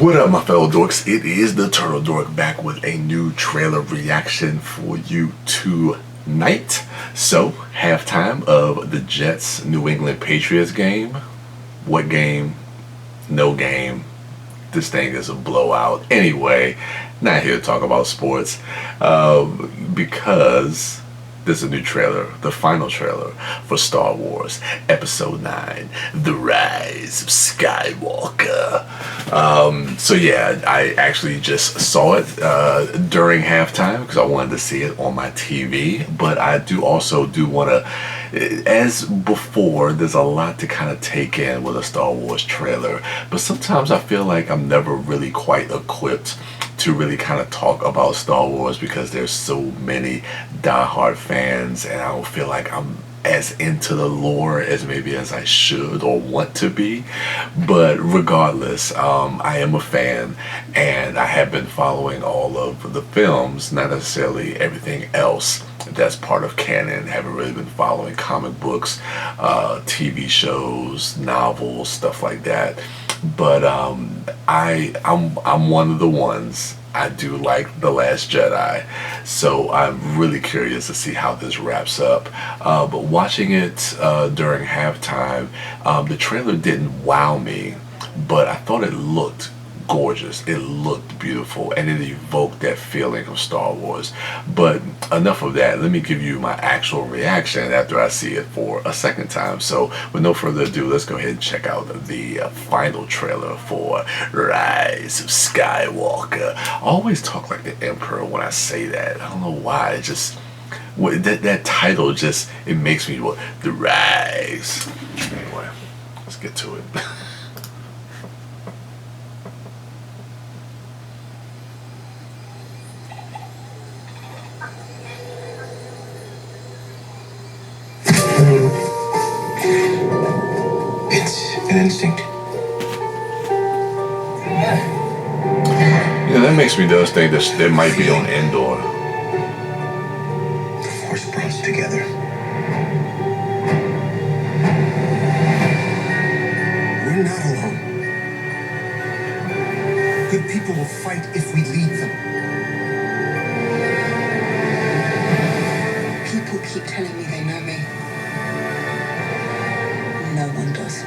What up, my fellow dorks? It is the Turtle Dork back with a new trailer reaction for you tonight. So, halftime of the Jets New England Patriots game. What game? No game. This thing is a blowout. Anyway, not here to talk about sports because there's a new trailer, the final trailer for Star Wars Episode 9, The Rise of Skywalker. So yeah, I actually just saw it during halftime because I wanted to see it on my TV, but I also want to, as before, there's a lot to kind of take in with a Star Wars trailer, but sometimes I feel like I'm never really quite equipped to really kind of talk about Star Wars because there's so many diehard fans, and I don't feel like I'm as into the lore as maybe as I should or want to be. But regardless, I am a fan, and I have been following all of the films, not necessarily everything else that's part of canon. Haven't really been following comic books, TV shows, novels, stuff like that. But I'm one of the ones. I do like The Last Jedi, so I'm really curious to see how this wraps up. But watching it during halftime, the trailer didn't wow me, but I thought it looked gorgeous. It looked beautiful, and it evoked that feeling of Star Wars. But enough of that. Let me give you my actual reaction after I see it for a second time. So with no further ado, let's go ahead and check out the final trailer for Rise of Skywalker. I always talk like the Emperor when I say that. I don't know why. It just that title just, it makes me what, the Rise. Anyway, let's get to it. It's an instinct. Yeah, that makes me just think that it might be on Endor. The Force brought us together. We're not alone. Good people will fight if we lead them. People keep telling me they know me. No one does.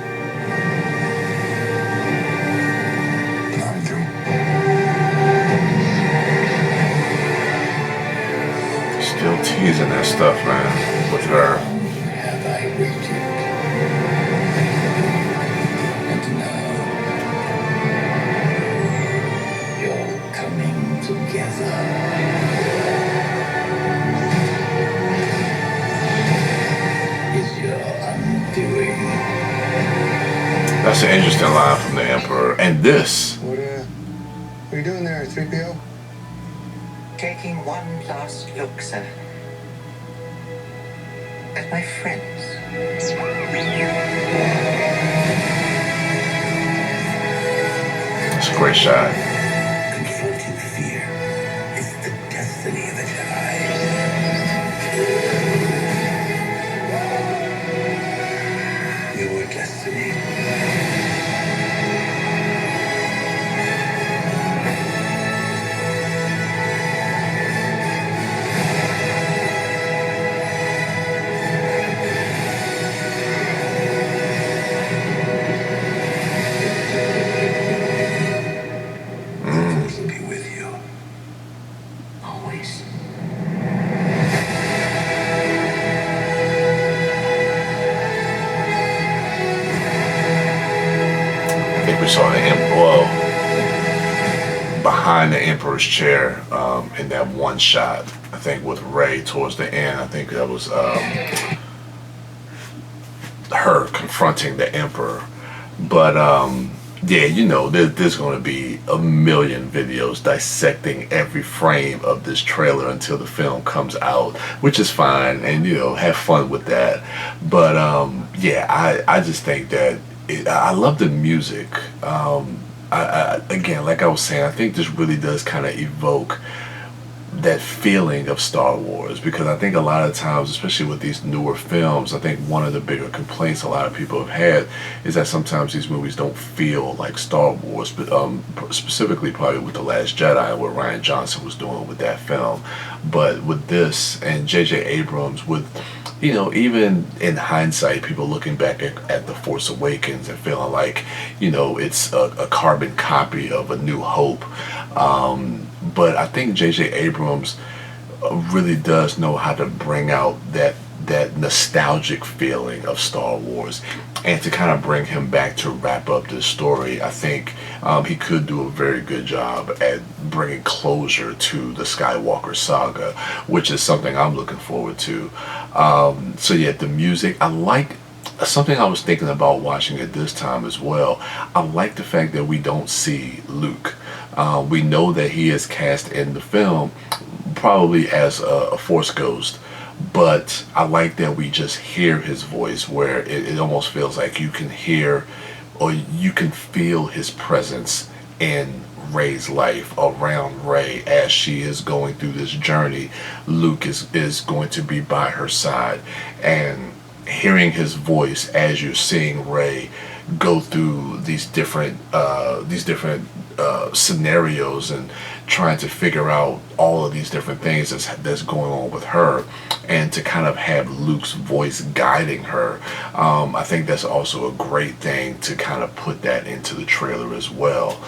Not true. Still teasing that stuff, man, with her. Have I waited? And now you're coming together. Is your undoing. That's an interesting line from the Emperor. And this. What are you doing there, 3PO? Taking one last look, sir. At my friends. It's a great shot. Confronting fear is the destiny of a Jedi. Your destiny. Will be with you. Always. I think we saw the Emperor behind the Emperor's chair in that one shot. I think with Rey towards the end. I think that was her confronting the Emperor. But yeah, you know, there's going to be a million videos dissecting every frame of this trailer until the film comes out, which is fine, and you know, have fun with that. But yeah, I just think that I love the music. Again, like I was saying, I think this really does kind of evoke that feeling of Star Wars, because I think a lot of times, especially with these newer films, I think one of the bigger complaints a lot of people have had is that sometimes these movies don't feel like Star Wars, but specifically probably with The Last Jedi and what Rian Johnson was doing with that film. But with this and J.J. Abrams, with, you know, even in hindsight, people looking back at The Force Awakens and feeling like, you know, it's a carbon copy of A New Hope. But I think J.J. Abrams really does know how to bring out that nostalgic feeling of Star Wars, and to kind of bring him back to wrap up this story. I think he could do a very good job at bringing closure to the Skywalker saga, which is something I'm looking forward to. So yeah, the music, I like. Something I was thinking about watching it this time as well. I like the fact that we don't see Luke. We know that he is cast in the film probably as a Force ghost, but I like that we just hear his voice, where it almost feels like you can hear or you can feel his presence in Rey's life, around Rey as she is going through this journey. Luke is going to be by her side, and hearing his voice as you're seeing Rey go through these different scenarios and trying to figure out all of these different things that's going on with her, and to kind of have Luke's voice guiding her. I think that's also a great thing to kind of put that into the trailer as well.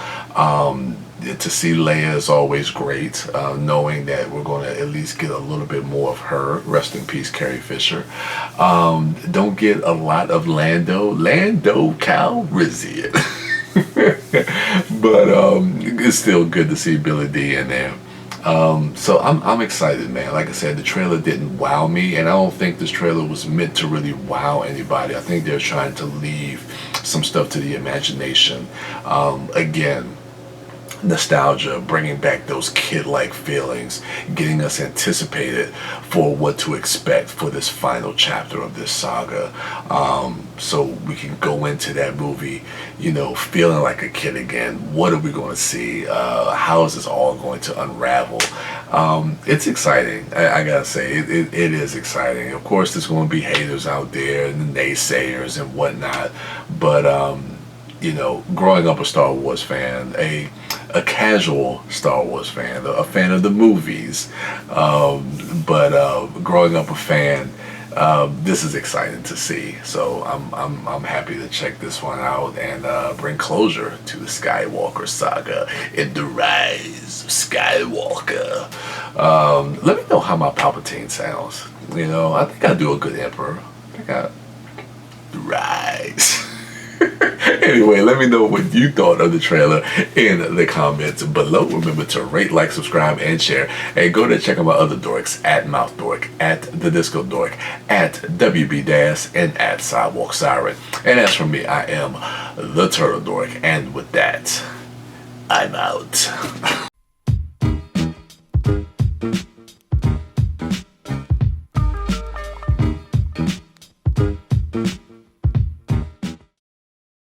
To see Leia is always great, knowing that we're going to at least get a little bit more of her. Rest in peace, Carrie Fisher. Don't get a lot of Lando Calrissian. But it's still good to see Billy D in there. So I'm excited, man. Like I said, the trailer didn't wow me, and I don't think this trailer was meant to really wow anybody. I think they're trying to leave some stuff to the imagination. Again, nostalgia, bringing back those kid-like feelings, getting us anticipated for what to expect for this final chapter of this saga, so we can go into that movie, you know, feeling like a kid again. What are we going to see? How is this all going to unravel? It's exciting. I gotta say, it is exciting. Of course, there's going to be haters out there and naysayers and whatnot, but you know, growing up a Star Wars fan, a casual Star Wars fan, a fan of the movies, but growing up a fan, this is exciting to see. So I'm happy to check this one out and bring closure to the Skywalker saga and the rise of Skywalker. Let me know how my Palpatine sounds. You know, I think I do a good Emperor. I think the rise. Anyway, let me know what you thought of the trailer in the comments below. Remember to rate, like, subscribe, and share. And go to check out my other dorks at MouthDork, at TheDiscoDork, at WB and at Sidewalk Siren. And as for me, I am the Turtle Dork. And with that, I'm out.